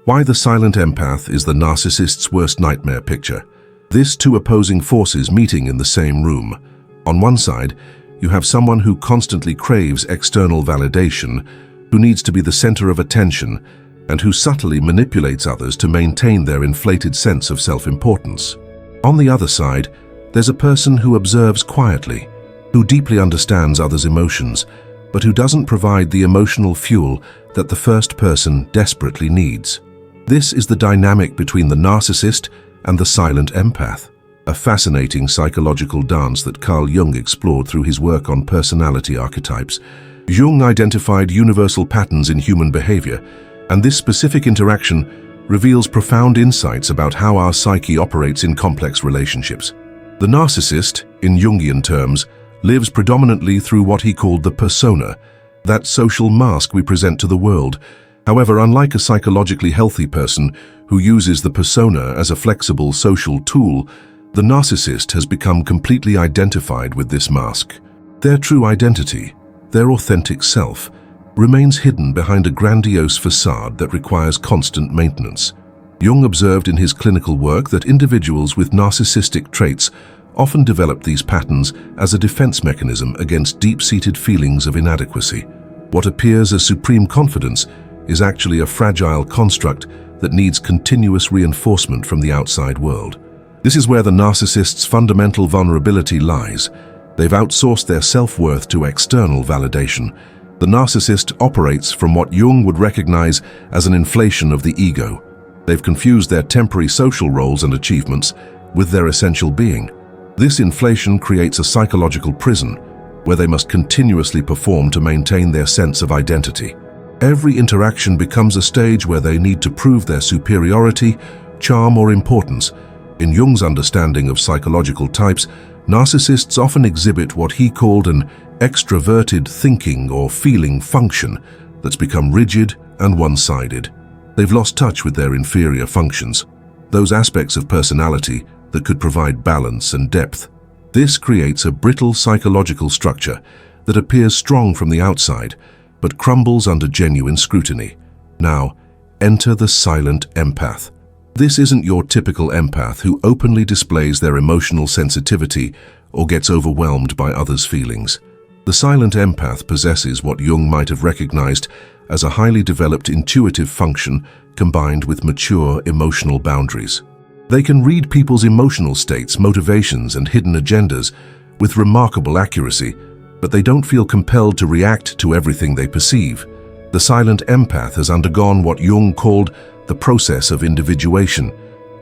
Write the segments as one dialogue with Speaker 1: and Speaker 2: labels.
Speaker 1: Why the silent empath is the narcissist's worst nightmare picture. This two opposing forces meeting in the same room. On one side, you have someone who constantly craves external validation, who needs to be the center of attention, and who subtly manipulates others to maintain their inflated sense of self-importance. On the other side, there's a person who observes quietly, who deeply understands others' emotions, but who doesn't provide the emotional fuel that the first person desperately needs. This is the dynamic between the narcissist and the silent empath, a fascinating psychological dance that Carl Jung explored through his work on personality archetypes. Jung identified universal patterns in human behavior, and this specific interaction reveals profound insights about how our psyche operates in complex relationships. The narcissist, in Jungian terms, lives predominantly through what he called the persona, that social mask we present to the world. However, unlike a psychologically healthy person who uses the persona as a flexible social tool, the narcissist has become completely identified with this mask. Their true identity, their authentic self, remains hidden behind a grandiose facade that requires constant maintenance. Jung observed in his clinical work that individuals with narcissistic traits often develop these patterns as a defense mechanism against deep-seated feelings of inadequacy. What appears as supreme confidence is actually a fragile construct that needs continuous reinforcement from the outside world. This is where the narcissist's fundamental vulnerability lies. They've outsourced their self-worth to external validation. The narcissist operates from what Jung would recognize as an inflation of the ego. They've confused their temporary social roles and achievements with their essential being. This inflation creates a psychological prison where they must continuously perform to maintain their sense of identity. Every interaction becomes a stage where they need to prove their superiority, charm, or importance. In Jung's understanding of psychological types, narcissists often exhibit what he called an extroverted thinking or feeling function that's become rigid and one-sided. They've lost touch with their inferior functions, those aspects of personality that could provide balance and depth. This creates a brittle psychological structure that appears strong from the outside, but crumbles under genuine scrutiny. Now, enter the silent empath. This isn't your typical empath who openly displays their emotional sensitivity or gets overwhelmed by others' feelings. The silent empath possesses what Jung might have recognized as a highly developed intuitive function combined with mature emotional boundaries. They can read people's emotional states, motivations, and hidden agendas with remarkable accuracy, but they don't feel compelled to react to everything they perceive. The silent empath has undergone what Jung called the process of individuation.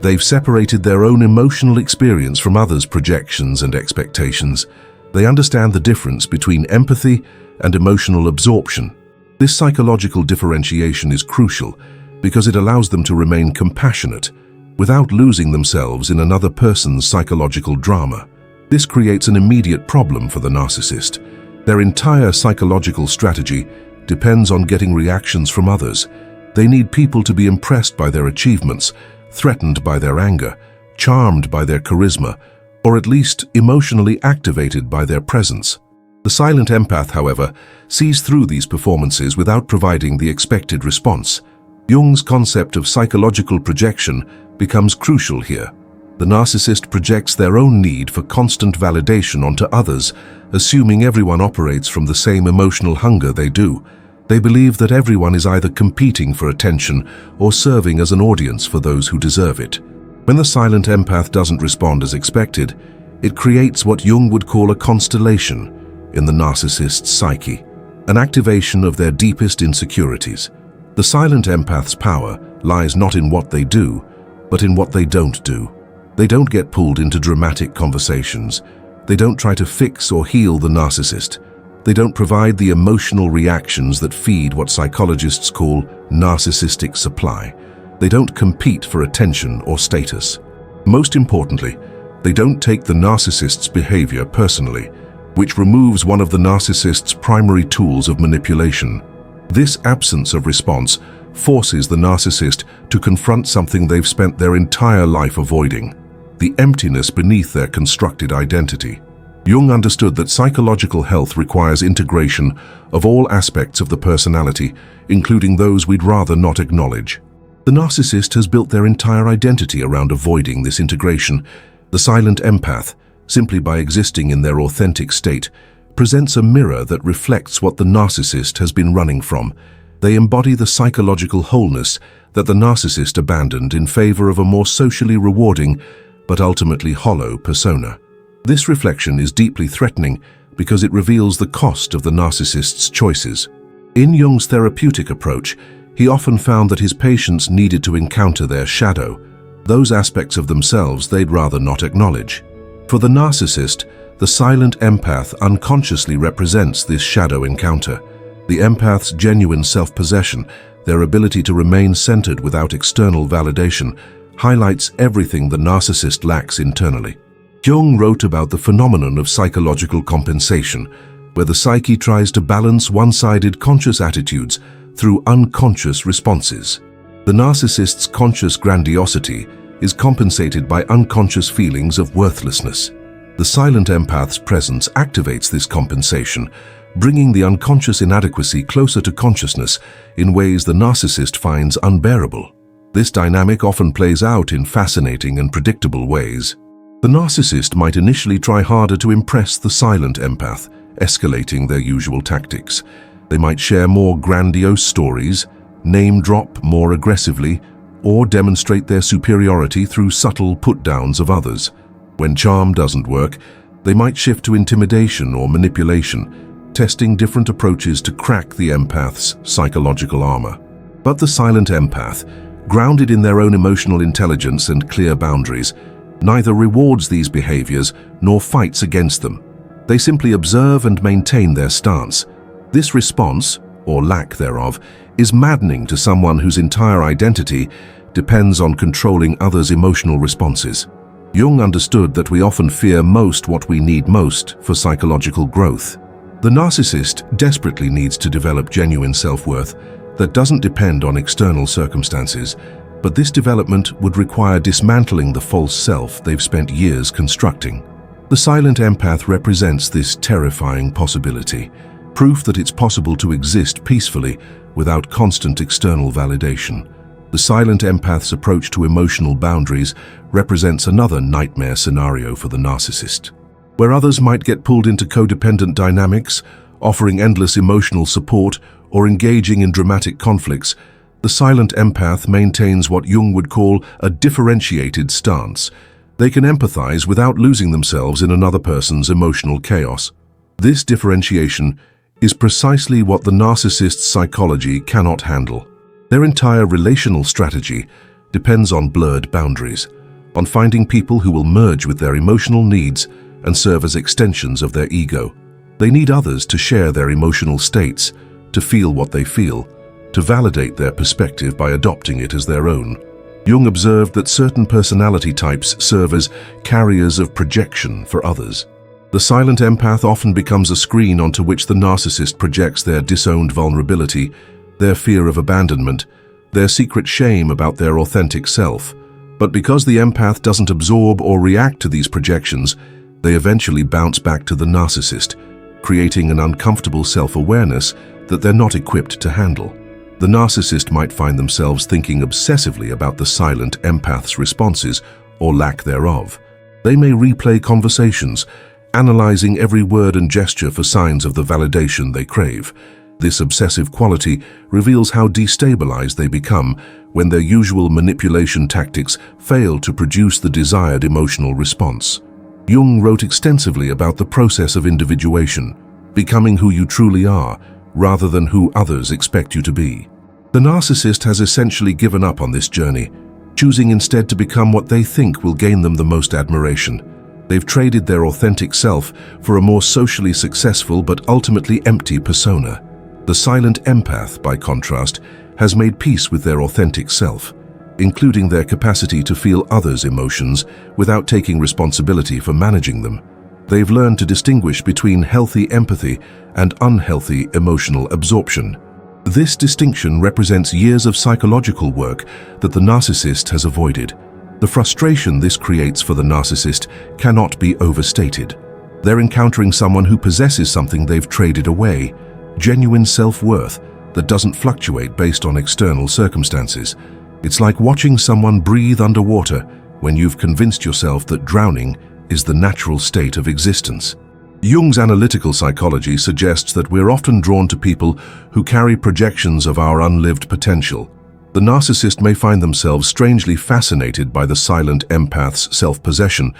Speaker 1: They've separated their own emotional experience from others' projections and expectations. They understand the difference between empathy and emotional absorption. This psychological differentiation is crucial because it allows them to remain compassionate without losing themselves in another person's psychological drama. This creates an immediate problem for the narcissist. Their entire psychological strategy depends on getting reactions from others. They need people to be impressed by their achievements, threatened by their anger, charmed by their charisma, or at least emotionally activated by their presence. The silent empath, however, sees through these performances without providing the expected response. Jung's concept of psychological projection becomes crucial here. The narcissist projects their own need for constant validation onto others, assuming everyone operates from the same emotional hunger they do. They believe that everyone is either competing for attention or serving as an audience for those who deserve it. When the silent empath doesn't respond as expected, it creates what Jung would call a constellation in the narcissist's psyche, an activation of their deepest insecurities. The silent empath's power lies not in what they do, but in what they don't do. They don't get pulled into dramatic conversations. They don't try to fix or heal the narcissist. They don't provide the emotional reactions that feed what psychologists call narcissistic supply. They don't compete for attention or status. Most importantly, they don't take the narcissist's behavior personally, which removes one of the narcissist's primary tools of manipulation. This absence of response forces the narcissist to confront something they've spent their entire life avoiding: the emptiness beneath their constructed identity. Jung understood that psychological health requires integration of all aspects of the personality, including those we'd rather not acknowledge. The narcissist has built their entire identity around avoiding this integration. The silent empath, simply by existing in their authentic state, presents a mirror that reflects what the narcissist has been running from. They embody the psychological wholeness that the narcissist abandoned in favor of a more socially rewarding but ultimately hollow persona. This reflection is deeply threatening because it reveals the cost of the narcissist's choices. In Jung's therapeutic approach, he often found that his patients needed to encounter their shadow, those aspects of themselves they'd rather not acknowledge. For the narcissist, the silent empath unconsciously represents this shadow encounter. The empath's genuine self-possession, their ability to remain centered without external validation, highlights everything the narcissist lacks internally. Jung wrote about the phenomenon of psychological compensation, where the psyche tries to balance one-sided conscious attitudes through unconscious responses. The narcissist's conscious grandiosity is compensated by unconscious feelings of worthlessness. The silent empath's presence activates this compensation, bringing the unconscious inadequacy closer to consciousness in ways the narcissist finds unbearable. This dynamic often plays out in fascinating and predictable ways. The narcissist might initially try harder to impress the silent empath, escalating their usual tactics. They might share more grandiose stories, name drop more aggressively, or demonstrate their superiority through subtle put-downs of others. When charm doesn't work, they might shift to intimidation or manipulation, testing different approaches to crack the empath's psychological armor. But the silent empath, grounded in their own emotional intelligence and clear boundaries, neither rewards these behaviors nor fights against them. They simply observe and maintain their stance. This response, or lack thereof, is maddening to someone whose entire identity depends on controlling others' emotional responses. Jung understood that we often fear most what we need most for psychological growth. The narcissist desperately needs to develop genuine self-worth that doesn't depend on external circumstances, but this development would require dismantling the false self they've spent years constructing. The silent empath represents this terrifying possibility, proof that it's possible to exist peacefully without constant external validation. The silent empath's approach to emotional boundaries represents another nightmare scenario for the narcissist. Where others might get pulled into codependent dynamics, offering endless emotional support or engaging in dramatic conflicts, the silent empath maintains what Jung would call a differentiated stance. They can empathize without losing themselves in another person's emotional chaos. This differentiation is precisely what the narcissist's psychology cannot handle. Their entire relational strategy depends on blurred boundaries, on finding people who will merge with their emotional needs and serve as extensions of their ego. They need others to share their emotional states, to feel what they feel, to validate their perspective by adopting it as their own. Jung observed that certain personality types serve as carriers of projection for others. The silent empath often becomes a screen onto which the narcissist projects their disowned vulnerability, their fear of abandonment, their secret shame about their authentic self. But because the empath doesn't absorb or react to these projections, they eventually bounce back to the narcissist, creating an uncomfortable self-awareness that they're not equipped to handle. The narcissist might find themselves thinking obsessively about the silent empath's responses or lack thereof. They may replay conversations, analyzing every word and gesture for signs of the validation they crave. This obsessive quality reveals how destabilized they become when their usual manipulation tactics fail to produce the desired emotional response. Jung wrote extensively about the process of individuation, becoming who you truly are, rather than who others expect you to be. The narcissist has essentially given up on this journey, choosing instead to become what they think will gain them the most admiration. They've traded their authentic self for a more socially successful but ultimately empty persona. The silent empath, by contrast, has made peace with their authentic self, including their capacity to feel others' emotions without taking responsibility for managing them. They've learned to distinguish between healthy empathy and unhealthy emotional absorption. This distinction represents years of psychological work that the narcissist has avoided. The frustration this creates for the narcissist cannot be overstated. They're encountering someone who possesses something they've traded away, genuine self-worth that doesn't fluctuate based on external circumstances. It's like watching someone breathe underwater when you've convinced yourself that drowning is the natural state of existence. Jung's analytical psychology suggests that we're often drawn to people who carry projections of our unlived potential. The narcissist may find themselves strangely fascinated by the silent empath's self-possession,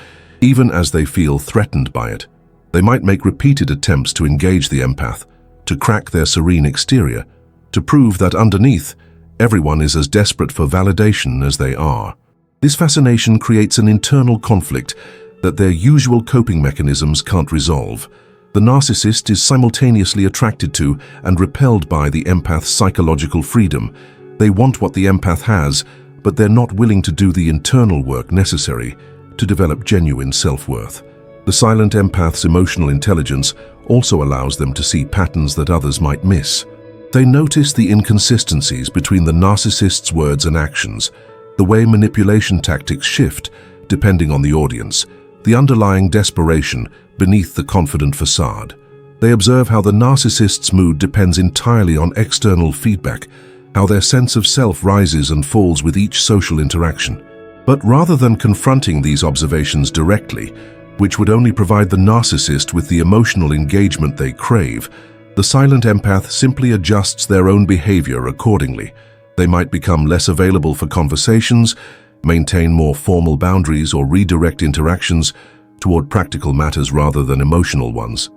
Speaker 1: even as they feel threatened by it. They might make repeated attempts to engage the empath, to crack their serene exterior, to prove that underneath, everyone is as desperate for validation as they are. This fascination creates an internal conflict that their usual coping mechanisms can't resolve. The narcissist is simultaneously attracted to and repelled by the empath's psychological freedom. They want what the empath has, but they're not willing to do the internal work necessary to develop genuine self-worth. The silent empath's emotional intelligence also allows them to see patterns that others might miss. They notice the inconsistencies between the narcissist's words and actions, the way manipulation tactics shift depending on the audience, the underlying desperation beneath the confident facade. They observe how the narcissist's mood depends entirely on external feedback, how their sense of self rises and falls with each social interaction. But rather than confronting these observations directly, which would only provide the narcissist with the emotional engagement they crave, the silent empath simply adjusts their own behavior accordingly. They might become less available for conversations, maintain more formal boundaries, or redirect interactions toward practical matters rather than emotional ones.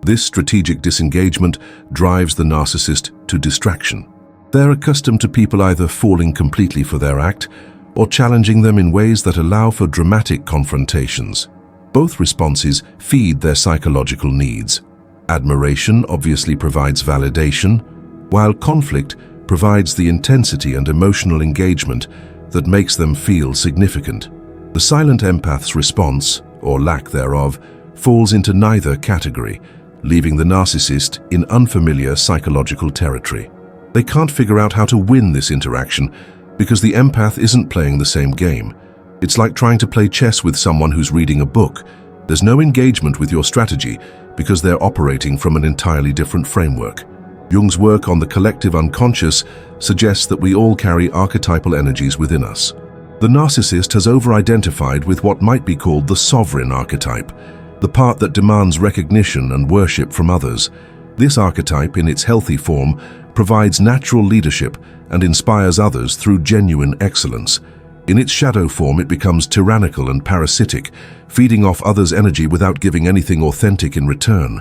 Speaker 1: This strategic disengagement drives the narcissist to distraction. They're accustomed to people either falling completely for their act or challenging them in ways that allow for dramatic confrontations. Both responses feed their psychological needs. Admiration obviously provides validation, while conflict provides the intensity and emotional engagement that makes them feel significant. The silent empath's response, or lack thereof, falls into neither category, leaving the narcissist in unfamiliar psychological territory. They can't figure out how to win this interaction because the empath isn't playing the same game. It's like trying to play chess with someone who's reading a book. There's no engagement with your strategy because they're operating from an entirely different framework. Jung's work on the collective unconscious suggests that we all carry archetypal energies within us. The narcissist has over-identified with what might be called the sovereign archetype, the part that demands recognition and worship from others. This archetype, in its healthy form, provides natural leadership and inspires others through genuine excellence. In its shadow form, it becomes tyrannical and parasitic, feeding off others' energy without giving anything authentic in return.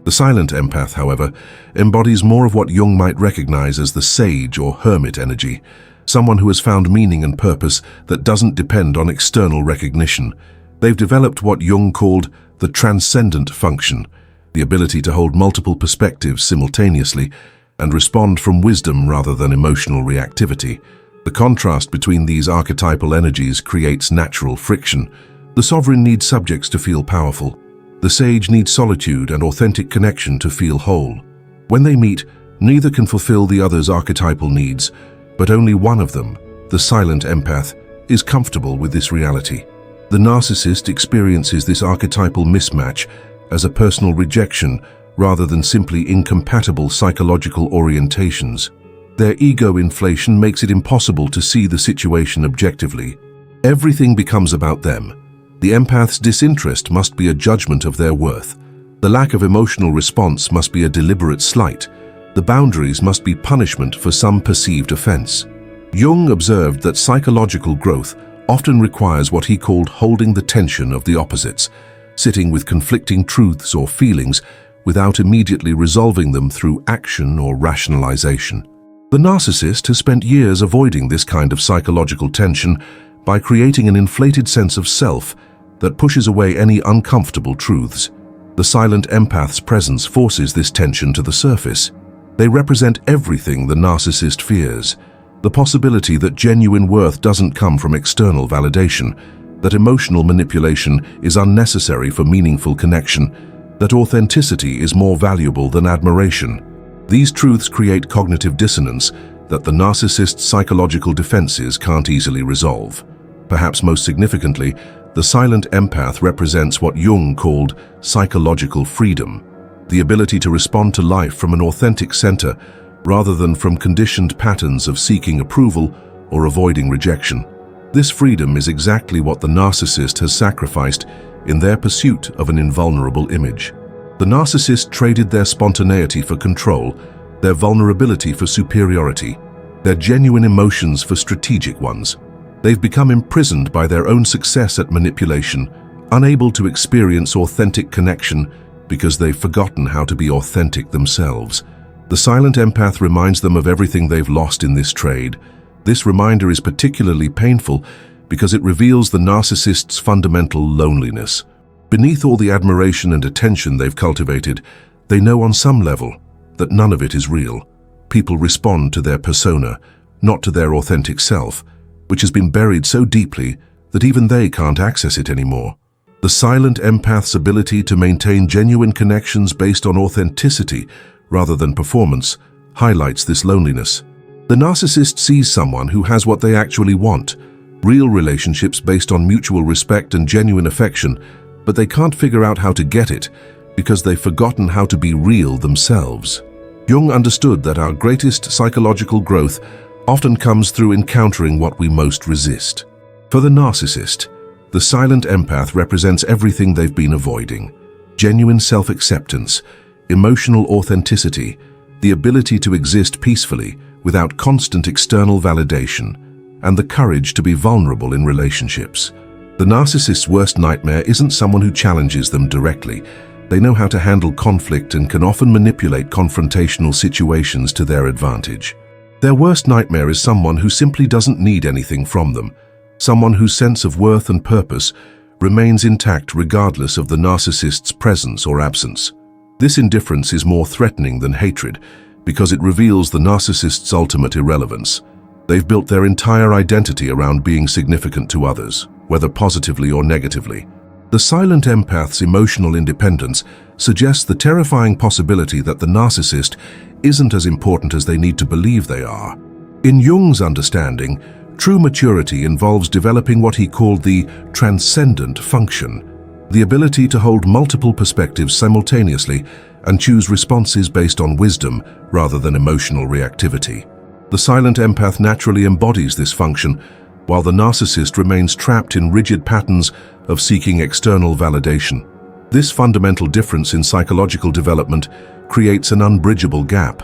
Speaker 1: The silent empath, however, embodies more of what Jung might recognize as the sage or hermit energy, someone who has found meaning and purpose that doesn't depend on external recognition. They've developed what Jung called the transcendent function, the ability to hold multiple perspectives simultaneously and respond from wisdom rather than emotional reactivity. The contrast between these archetypal energies creates natural friction. The sovereign needs subjects to feel powerful. The sage needs solitude and authentic connection to feel whole. When they meet, neither can fulfill the other's archetypal needs, but only one of them, the silent empath, is comfortable with this reality. The narcissist experiences this archetypal mismatch as a personal rejection rather than simply incompatible psychological orientations. Their ego inflation makes it impossible to see the situation objectively. Everything becomes about them. The empath's disinterest must be a judgment of their worth. The lack of emotional response must be a deliberate slight. The boundaries must be punishment for some perceived offense. Jung observed that psychological growth often requires what he called holding the tension of the opposites, sitting with conflicting truths or feelings without immediately resolving them through action or rationalization. The narcissist has spent years avoiding this kind of psychological tension by creating an inflated sense of self that pushes away any uncomfortable truths. The silent empath's presence forces this tension to the surface. They represent everything the narcissist fears: the possibility that genuine worth doesn't come from external validation, that emotional manipulation is unnecessary for meaningful connection, that authenticity is more valuable than admiration. These truths create cognitive dissonance that the narcissist's psychological defenses can't easily resolve. Perhaps most significantly, the silent empath represents what Jung called psychological freedom, the ability to respond to life from an authentic center rather than from conditioned patterns of seeking approval or avoiding rejection. This freedom is exactly what the narcissist has sacrificed in their pursuit of an invulnerable image. The narcissist traded their spontaneity for control, their vulnerability for superiority, their genuine emotions for strategic ones. They've become imprisoned by their own success at manipulation, unable to experience authentic connection because they've forgotten how to be authentic themselves. The silent empath reminds them of everything they've lost in this trade. This reminder is particularly painful because it reveals the narcissist's fundamental loneliness. Beneath all the admiration and attention they've cultivated, they know on some level that none of it is real. People respond to their persona, not to their authentic self, which has been buried so deeply that even they can't access it anymore. The silent empath's ability to maintain genuine connections based on authenticity rather than performance highlights this loneliness. The narcissist sees someone who has what they actually want, real relationships based on mutual respect and genuine affection, but they can't figure out how to get it because they've forgotten how to be real themselves. Jung understood that our greatest psychological growth often comes through encountering what we most resist. For the narcissist, the silent empath represents everything they've been avoiding: genuine self-acceptance, emotional authenticity, the ability to exist peacefully without constant external validation, and the courage to be vulnerable in relationships. The narcissist's worst nightmare isn't someone who challenges them directly. They know how to handle conflict and can often manipulate confrontational situations to their advantage. Their worst nightmare is someone who simply doesn't need anything from them, someone whose sense of worth and purpose remains intact regardless of the narcissist's presence or absence. This indifference is more threatening than hatred because it reveals the narcissist's ultimate irrelevance. They've built their entire identity around being significant to others, whether positively or negatively. The silent empath's emotional independence suggests the terrifying possibility that the narcissist isn't as important as they need to believe they are. In Jung's understanding, true maturity involves developing what he called the transcendent function, the ability to hold multiple perspectives simultaneously and choose responses based on wisdom rather than emotional reactivity. The silent empath naturally embodies this function, while the narcissist remains trapped in rigid patterns of seeking external validation. This fundamental difference in psychological development creates an unbridgeable gap.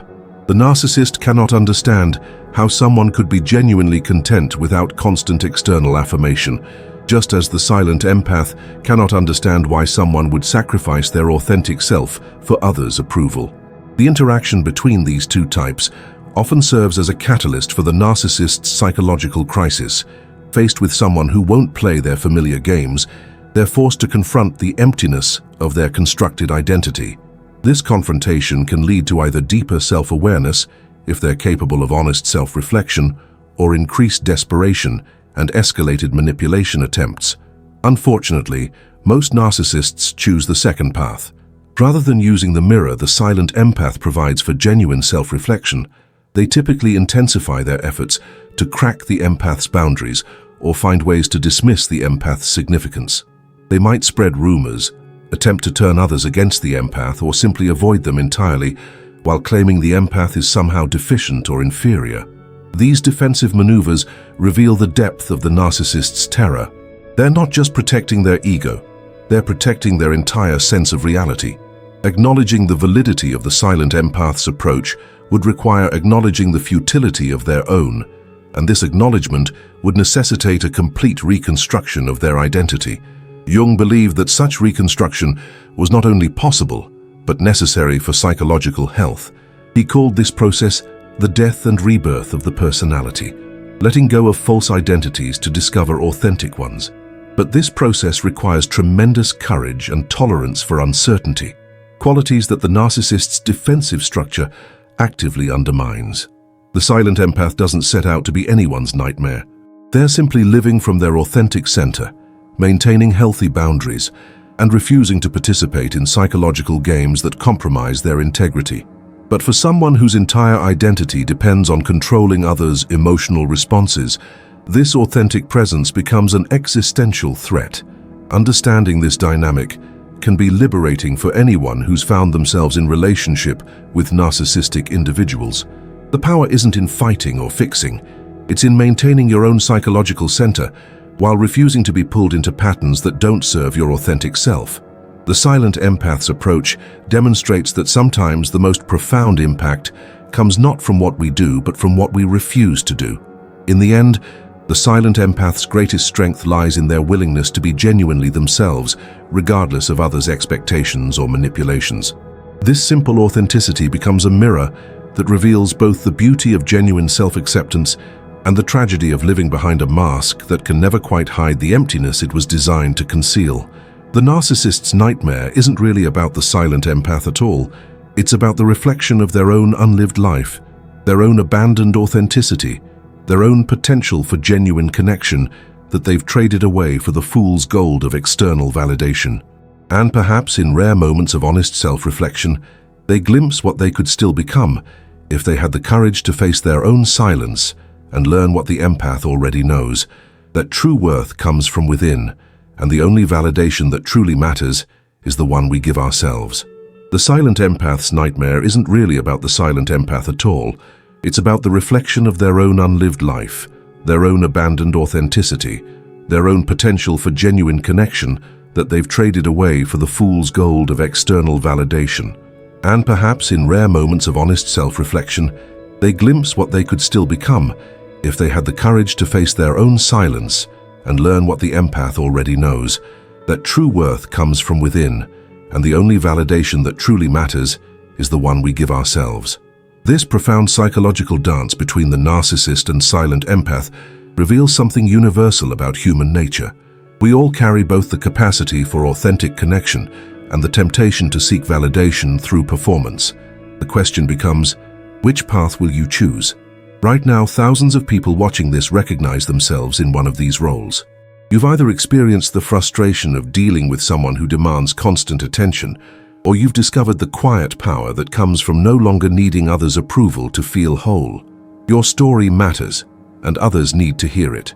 Speaker 1: The narcissist cannot understand how someone could be genuinely content without constant external affirmation, just as the silent empath cannot understand why someone would sacrifice their authentic self for others' approval. The interaction between these two types often serves as a catalyst for the narcissist's psychological crisis. Faced with someone who won't play their familiar games, they're forced to confront the emptiness of their constructed identity. This confrontation can lead to either deeper self-awareness, if they're capable of honest self-reflection, or increased desperation and escalated manipulation attempts. Unfortunately, most narcissists choose the second path. Rather than using the mirror the silent empath provides for genuine self-reflection, they typically intensify their efforts to crack the empath's boundaries or find ways to dismiss the empath's significance. They might spread rumors, attempt to turn others against the empath, or simply avoid them entirely, while claiming the empath is somehow deficient or inferior. These defensive maneuvers reveal the depth of the narcissist's terror. They're not just protecting their ego, they're protecting their entire sense of reality. Acknowledging the validity of the silent empath's approach would require acknowledging the futility of their own, and this acknowledgement would necessitate a complete reconstruction of their identity. Jung believed that such reconstruction was not only possible, but necessary for psychological health. He called this process the death and rebirth of the personality, letting go of false identities to discover authentic ones. But this process requires tremendous courage and tolerance for uncertainty, qualities that the narcissist's defensive structure actively undermines. The silent empath doesn't set out to be anyone's nightmare. They're simply living from their authentic center, maintaining healthy boundaries, and refusing to participate in psychological games that compromise their integrity. But for someone whose entire identity depends on controlling others' emotional responses, this authentic presence becomes an existential threat. Understanding this dynamic can be liberating for anyone who's found themselves in relationship with narcissistic individuals. The power isn't in fighting or fixing, It's in maintaining your own psychological center while refusing to be pulled into patterns that don't serve your authentic self. The silent empath's approach demonstrates that sometimes the most profound impact comes not from what we do, but from what we refuse to do. In the end, the silent empath's greatest strength lies in their willingness to be genuinely themselves, regardless of others' expectations or manipulations. This simple authenticity becomes a mirror that reveals both the beauty of genuine self-acceptance and the tragedy of living behind a mask that can never quite hide the emptiness it was designed to conceal. The narcissist's nightmare isn't really about the silent empath at all. It's about the reflection of their own unlived life, their own abandoned authenticity, their own potential for genuine connection that they've traded away for the fool's gold of external validation. And perhaps in rare moments of honest self-reflection, they glimpse what they could still become if they had the courage to face their own silence and learn what the empath already knows, that true worth comes from within, and the only validation that truly matters is the one we give ourselves. The silent empath's nightmare isn't really about the silent empath at all. It's about the reflection of their own unlived life, their own abandoned authenticity, their own potential for genuine connection that they've traded away for the fool's gold of external validation. And perhaps in rare moments of honest self-reflection, they glimpse what they could still become if they had the courage to face their own silence and learn what the empath already knows, that true worth comes from within, and the only validation that truly matters is the one we give ourselves. This profound psychological dance between the narcissist and silent empath reveals something universal about human nature. We all carry both the capacity for authentic connection and the temptation to seek validation through performance. The question becomes, which path will you choose? Right now, thousands of people watching this recognize themselves in one of these roles. You've either experienced the frustration of dealing with someone who demands constant attention, or you've discovered the quiet power that comes from no longer needing others' approval to feel whole. Your story matters, and others need to hear it.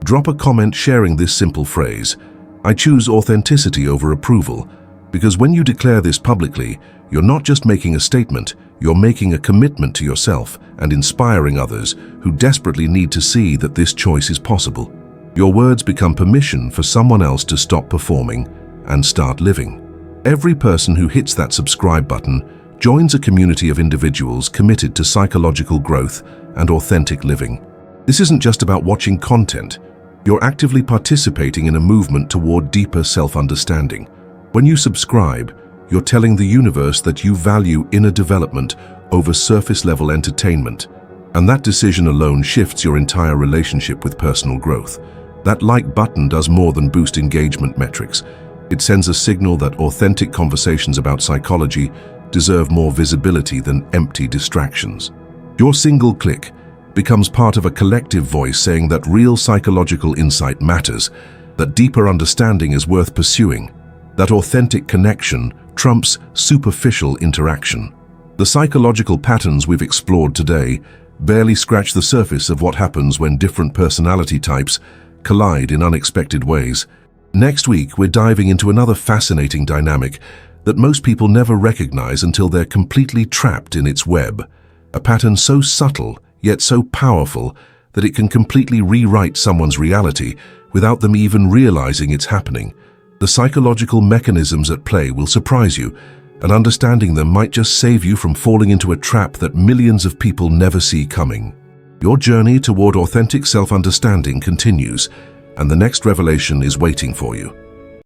Speaker 1: Drop a comment sharing this simple phrase, "I choose authenticity over approval," because when you declare this publicly, you're not just making a statement, you're making a commitment to yourself and inspiring others who desperately need to see that this choice is possible. Your words become permission for someone else to stop performing and start living. Every person who hits that subscribe button joins a community of individuals committed to psychological growth and authentic living. This isn't just about watching content. You're actively participating in a movement toward deeper self-understanding. When you subscribe, you're telling the universe that you value inner development over surface-level entertainment, and that decision alone shifts your entire relationship with personal growth. That like button does more than boost engagement metrics. It sends a signal that authentic conversations about psychology deserve more visibility than empty distractions. Your single click becomes part of a collective voice saying that real psychological insight matters, that deeper understanding is worth pursuing, that authentic connection trumps superficial interaction. The psychological patterns we've explored today barely scratch the surface of what happens when different personality types collide in unexpected ways. Next week, we're diving into another fascinating dynamic that most people never recognize until they're completely trapped in its web. A pattern so subtle, yet so powerful, that it can completely rewrite someone's reality without them even realizing it's happening. The psychological mechanisms at play will surprise you, and understanding them might just save you from falling into a trap that millions of people never see coming. Your journey toward authentic self-understanding continues, and the next revelation is waiting for you.